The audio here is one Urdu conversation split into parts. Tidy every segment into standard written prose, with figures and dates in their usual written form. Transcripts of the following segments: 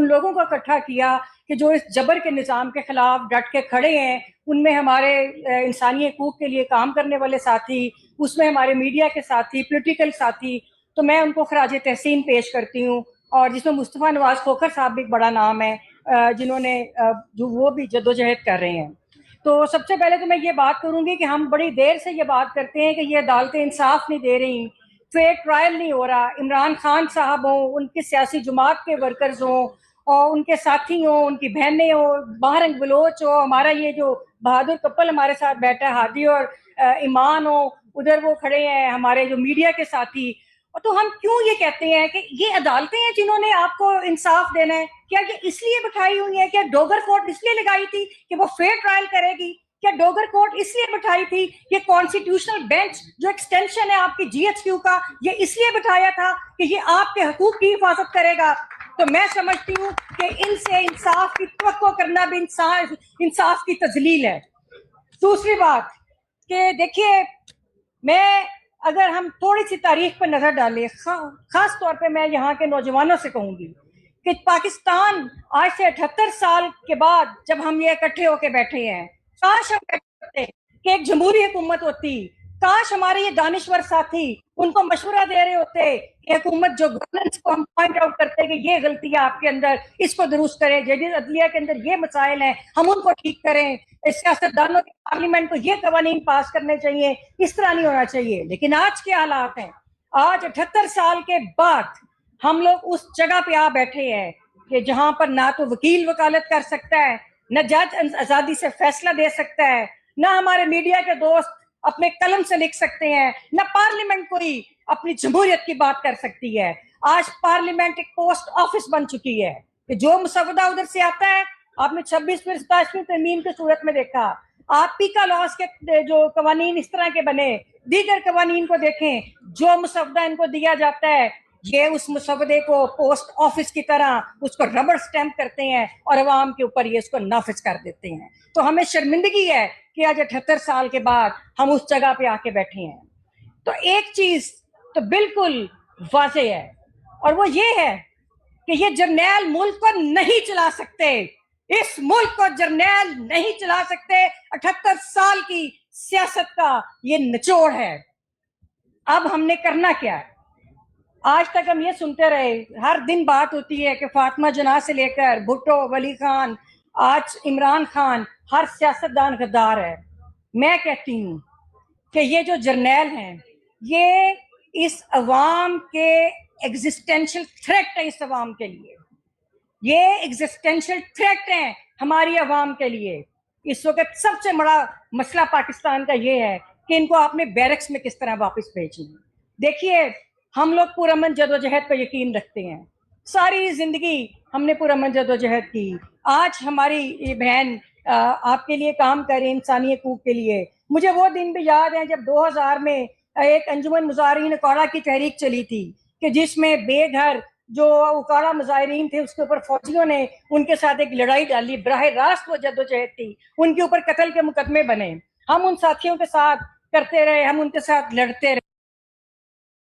لوگوں کو اکٹھا کیا کہ جو اس جبر کے نظام کے خلاف ڈٹ کے کھڑے ہیں، ان میں ہمارے انسانی حقوق کے لیے کام کرنے والے ساتھی، اس میں ہمارے میڈیا کے ساتھی، پولیٹیکل ساتھی، تو میں ان کو خراج تحسین پیش کرتی ہوں، اور جس میں مصطفیٰ نواز کھوکھر صاحب بھی ایک بڑا نام ہے، جنہوں نے جو وہ بھی جدوجہد کر رہے ہیں۔ تو سب سے پہلے تو میں یہ بات کروں گی کہ ہم بڑی دیر سے یہ بات کرتے ہیں کہ یہ عدالتیں انصاف نہیں دے رہی، فیئر ٹرائل نہیں ہو رہا، عمران خان صاحب ہوں، ان کی سیاسی جماعت کے ورکرز ہوں، اور ان کے ساتھی ہوں، ان کی بہنیں ہوں، باہرنگ بلوچ ہو، ہمارا یہ جو بہادر کپل ہمارے ساتھ بیٹھا ہے ہادی اور ایمان ہو، ادھر وہ کھڑے ہیں ہمارے جو میڈیا کے ساتھی، تو ہم کیوں یہ کہتے ہیں کہ یہ عدالتیں ہیں جنہوں نے آپ کو انصاف دینا ہے؟ کیا یہ اس لیے بٹھائی ہوئی ہیں؟ کیا ڈوگر کورٹ اس لیے لگائی تھی کہ وہ فیئر ٹرائل کرے گی؟ کیا ڈوگر کورٹ اس لیے بٹھائی تھی؟ یہ کانسٹیٹیوشنل بینچ جو ایکسٹینشن ہے آپ کی جی ایچ کیو کا، یہ اس لیے بٹھایا تھا کہ یہ آپ کے حقوق کی حفاظت کرے گا؟ تو میں سمجھتی ہوں کہ ان سے انصاف کی توقع کرنا بھی انصاف کی تذلیل ہے۔ دوسری بات کہ دیکھیے، میں اگر ہم تھوڑی سی تاریخ پر نظر ڈالیں، خاص طور پہ میں یہاں کے نوجوانوں سے کہوں گی کہ پاکستان آج سے 78 سال کے بعد جب ہم یہ اکٹھے ہو کے بیٹھے ہیں، کاش ہم بیٹھے ہوتے کہ ایک جمہوری حکومت ہوتی، کاش ہمارے یہ دانشور ساتھی ان کو مشورہ دے رہے ہوتے کہ حکومت جو گورننس کو ہم پوائنٹ آؤٹ کرتے کہ یہ غلطیاں آپ کے اندر، اس کو درست کریں، جدید عدلیہ کے اندر یہ مسائل ہیں، ہم ان کو ٹھیک کریں، سیاستدانوں کے پارلیمنٹ کو یہ قوانین پاس کرنے چاہیے، اس طرح نہیں ہونا چاہیے۔ لیکن آج کے حالات ہیں، آج 78 سال کے بعد ہم لوگ اس جگہ پہ آ بیٹھے ہیں کہ جہاں پر نہ تو وکیل وکالت کر سکتا ہے، نہ جج آزادی سے فیصلہ دے سکتا ہے، نہ ہمارے میڈیا کے دوست اپنے قلم سے لکھ سکتے ہیں، نہ پارلیمنٹ کوئی اپنی جمہوریت کی بات کر سکتی ہے۔ آج پارلیمنٹ ایک پوسٹ آفس بن چکی ہے کہ جو مسودہ ادھر سے آتا ہے، آپ نے 26ویں 27ویں ترمیم کی صورت میں دیکھا، آپ پیکا لاس کے جو قوانین اس طرح کے بنے، دیگر قوانین کو دیکھیں، جو مسودہ ان کو دیا جاتا ہے، یہ اس مسودے کو پوسٹ آفس کی طرح اس کو ربڑ سٹیمپ کرتے ہیں اور عوام کے اوپر یہ اس کو نافذ کر دیتے ہیں۔ تو ہمیں شرمندگی ہے کہ آج 78 سال کے بعد ہم اس جگہ پہ آ کے بیٹھے ہیں۔ تو ایک چیز تو بالکل واضح ہے، اور وہ یہ ہے کہ یہ جرنیل ملک کو نہیں چلا سکتے، اس ملک کو جرنیل نہیں چلا سکتے۔ 78 سال کی سیاست کا یہ نچوڑ ہے۔ اب ہم نے کرنا کیا ہے؟ آج تک ہم یہ سنتے رہے، ہر دن بات ہوتی ہے کہ فاطمہ جناح سے لے کر بھٹو، ولی خان، آج عمران خان، ہر سیاستدان غدار ہے۔ میں کہتی ہوں کہ یہ جو جرنیل ہیں، یہ اس عوام کے ایگزسٹینشل تھریٹ ہے، اس عوام کے لیے یہ ایگزسٹینشل تھریٹ ہیں ہماری عوام کے لیے۔ اس وقت سب سے بڑا مسئلہ پاکستان کا یہ ہے کہ ان کو آپ نے بیرکس میں کس طرح واپس بھیجنا۔ دیکھیے، ہم لوگ پرامن جدوجہد پر یقین رکھتے ہیں، ساری زندگی ہم نے پرامن جدوجہد کی۔ آج ہماری یہ بہن آپ کے لیے کام کر رہی، انسانی حقوق کے لیے۔ مجھے وہ دن بھی یاد ہیں جب 2000 میں ایک انجمن مظاہرین اکاڑا کی تحریک چلی تھی کہ جس میں بے گھر جو اکاڑا مظاہرین تھے اس کے اوپر فوجیوں نے ان کے ساتھ ایک لڑائی ڈالی، براہ راست وہ جدوجہد تھی، ان کے اوپر قتل کے مقدمے بنے۔ ہم ان ساتھیوں کے ساتھ کرتے رہے، ہم ان کے ساتھ لڑتے رہے۔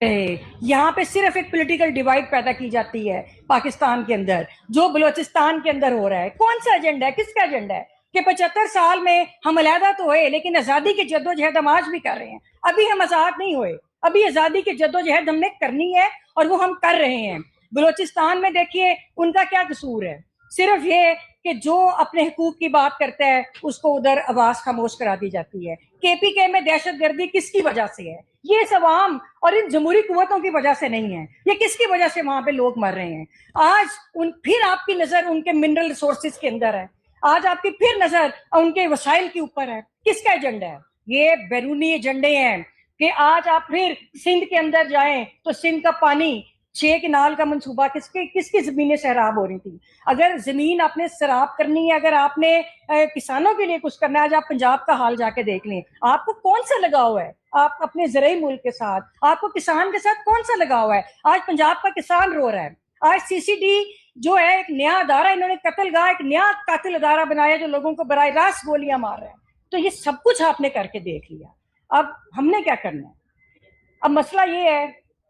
یہاں پہ صرف ایک پولیٹیکل ڈیوائڈ پیدا کی جاتی ہے پاکستان کے اندر، جو بلوچستان کے اندر ہو رہا ہے۔ کون سا ایجنڈا ہے؟ کس کا ایجنڈا ہے کہ 75 سال میں ہم علیحدہ تو ہوئے لیکن آزادی کی جدوجہد ہم آج بھی کر رہے ہیں؟ ابھی ہم آزاد نہیں ہوئے، ابھی آزادی کی جدوجہد ہم نے کرنی ہے اور وہ ہم کر رہے ہیں۔ بلوچستان میں دیکھیے ان کا کیا قصور ہے؟ صرف یہ کہ جو اپنے حقوق کی بات کرتا ہے اس کو ادھر آواز خاموش کرا دی جاتی ہے۔ کے پی کے میں دہشت گردی کس کی وجہ سے ہے؟ یہ اس عوام اور ان جمہوری قوتوں کی وجہ سے نہیں ہے، یہ کس کی وجہ سے وہاں پہ لوگ مر رہے ہیں؟ آج پھر آپ کی نظر ان کے منرل ریسورسز کے اندر ہے، آج آپ کی پھر نظر ان کے وسائل کے اوپر ہے۔ کس کا ایجنڈا ہے؟ یہ بیرونی ایجنڈے ہیں کہ آج آپ پھر سندھ کے اندر جائیں تو سندھ کا پانی 6 کنال کا منصوبہ کس کی زمینیں سیراب ہو رہی تھی۔ اگر زمین آپ نے سیراب کرنی ہے، اگر آپ نے کسانوں کے لیے کچھ کرنا ہے، آج آپ پنجاب کا حال جا کے دیکھ لیں، آپ کو کون سا لگاؤ ہے آپ اپنے زرعی ملک کے ساتھ؟ آپ کو کسان کے ساتھ کون سا لگاؤ ہے؟ آج پنجاب کا کسان رو رہا ہے۔ آج سی سی ڈی جو ہے ایک نیا ادارہ، انہوں نے قتل گاہ ایک نیا قاتل ادارہ بنایا جو لوگوں کو براہ راست گولیاں مار رہا ہے۔ تو یہ سب کچھ آپ نے کر کے دیکھ لیا، اب ہم نے کیا کرنا ہے؟ اب مسئلہ یہ ہے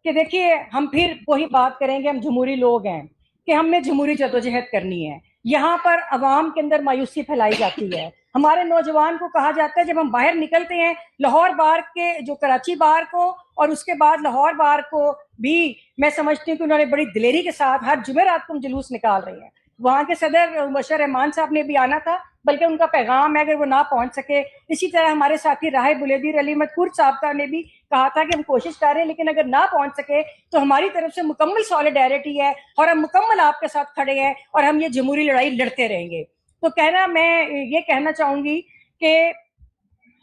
کہ دیکھیے، ہم پھر وہی بات کریں گے، ہم جمہوری لوگ ہیں، کہ کہ ہم نے جمہوری جدوجہد کرنی ہے. یہاں پر عوام کے اندر مایوسی پھیلائی جاتی ہے. ہمارے نوجوان کو کہا جاتا ہے جب ہم باہر نکلتے ہیں لاہور بار کے جو کراچی بار کو اور اس کے بعد لاہور بار کو بھی میں سمجھتی ہوں کہ انہوں نے بڑی دلیری کے ساتھ ہر جمعرات کو جلوس نکال رہے ہیں. وہاں کے صدر مبشر رحمان صاحب نے بھی آنا تھا, بلکہ ان کا پیغام ہے اگر وہ نہ پہنچ سکے. اسی طرح ہمارے ساتھی راہب بلیدیر علی مدکور صاحب کا نے بھی کہا تھا کہ ہم کوشش کر رہے ہیں لیکن اگر نہ پہنچ سکے تو ہماری طرف سے مکمل سالیڈیرٹی ہے اور ہم مکمل آپ کے ساتھ کھڑے ہیں اور ہم یہ جمہوری لڑائی لڑتے رہیں گے. تو میں یہ کہنا چاہوں گی کہ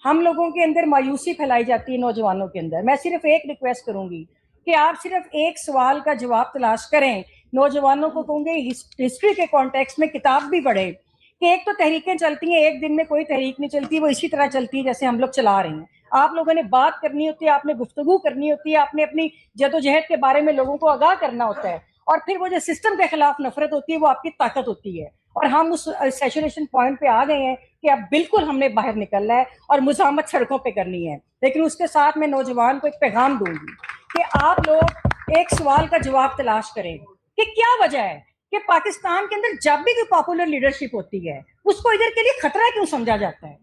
ہم لوگوں کے اندر مایوسی پھیلائی جاتی ہے نوجوانوں کے اندر. میں صرف ایک ریکویسٹ کروں گی کہ آپ صرف ایک سوال کا جواب تلاش کریں. نوجوانوں کو کہوں گے ہسٹری کے کانٹیکسٹ میں کتاب بھی پڑھیں کہ ایک تو تحریکیں چلتی ہیں, ایک دن میں کوئی تحریک نہیں چلتی, وہ اسی طرح چلتی ہے جیسے ہم لوگ چلا رہے ہیں. آپ لوگوں نے بات کرنی ہوتی ہے, آپ نے گفتگو کرنی ہوتی ہے, آپ نے اپنی جدوجہد کے بارے میں لوگوں کو آگاہ کرنا ہوتا ہے, اور پھر وہ جو سسٹم کے خلاف نفرت ہوتی ہے وہ آپ کی طاقت ہوتی ہے. اور ہم اس سیچوریشن پوائنٹ پہ آ گئے ہیں کہ اب بالکل ہم نے باہر نکلنا ہے اور مزاحمت سڑکوں پہ کرنی ہے. لیکن اس کے ساتھ میں نوجوان کو ایک پیغام دوں گی کہ آپ لوگ ایک سوال کا جواب تلاش کریں کہ کیا وجہ ہے کہ پاکستان کے اندر جب بھی کوئی پاپولر لیڈرشپ ہوتی ہے اس کو ادھر کے لیے خطرہ کیوں سمجھا جاتا ہے.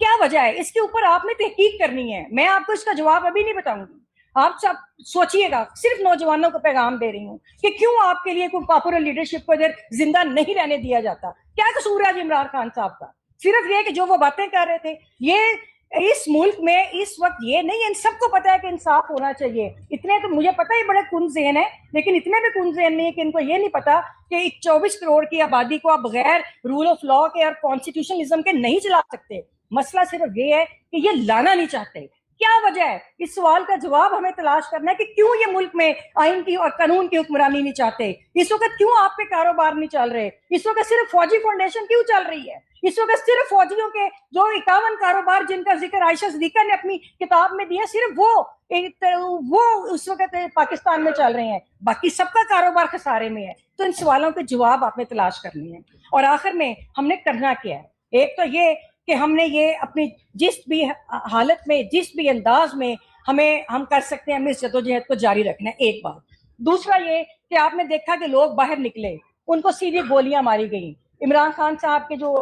کیا وجہ ہے اس کے اوپر آپ نے تحقیق کرنی ہے. میں آپ کو اس کا جواب ابھی نہیں بتاؤں گی, آپ سب سوچئے گا. صرف نوجوانوں کو پیغام دے رہی ہوں کہ کیوں آپ کے لیے کوئی پاپولر لیڈرشپ کو ادھر زندہ نہیں رہنے دیا جاتا. کیا قصور ہے عمران خان صاحب کا؟ صرف یہ کہ جو وہ باتیں کر رہے تھے. یہ اس ملک میں اس وقت یہ نہیں, ان سب کو پتا ہے کہ انصاف ہونا چاہیے. اتنے تو مجھے پتا ہی بڑے کن ذہن ہے, لیکن اتنے بھی کن ذہن نہیں ہے کہ ان کو یہ نہیں پتا کہ 24 کروڑ کی آبادی کو آپ بغیر رول آف لا کے اور کانسٹیٹیوشنلزم کے نہیں چلا سکتے. مسئلہ صرف یہ ہے کہ یہ لانا نہیں چاہتے. کیا وجہ ہے؟ اس سوال کا جواب ہمیں تلاش کرنا ہے کہ کیوں یہ ملک میں آئین کی اور قانون کی حکمرانی نہیں چاہتے. اس وقت کیوں آپ کے کاروبار نہیں چل رہے. اس وقت صرف فوجی فاؤنڈیشن کیوں چل رہی ہے. اس وقت صرف فوجیوں کے جو 51 کاروبار جن کا ذکر عائشہ صدیقہ نے اپنی کتاب میں دیا, صرف وہ اس وقت پاکستان میں چل رہے ہیں. باقی سب کا کاروبار خسارے میں ہے. تو ان سوالوں کے جواب آپ نے تلاش کرنے ہیں. اور آخر میں ہم نے کرنا کیا ہے؟ ایک تو یہ کہ ہم نے یہ اپنی جس بھی حالت میں, جس بھی انداز میں ہم کر سکتے ہیں, ہمیں اس جدوجہد کو جاری رکھنا ہے. ایک بات. دوسرا یہ کہ آپ نے دیکھا کہ لوگ باہر نکلے, ان کو سیدھی گولیاں ماری گئیں. عمران خان صاحب کے جو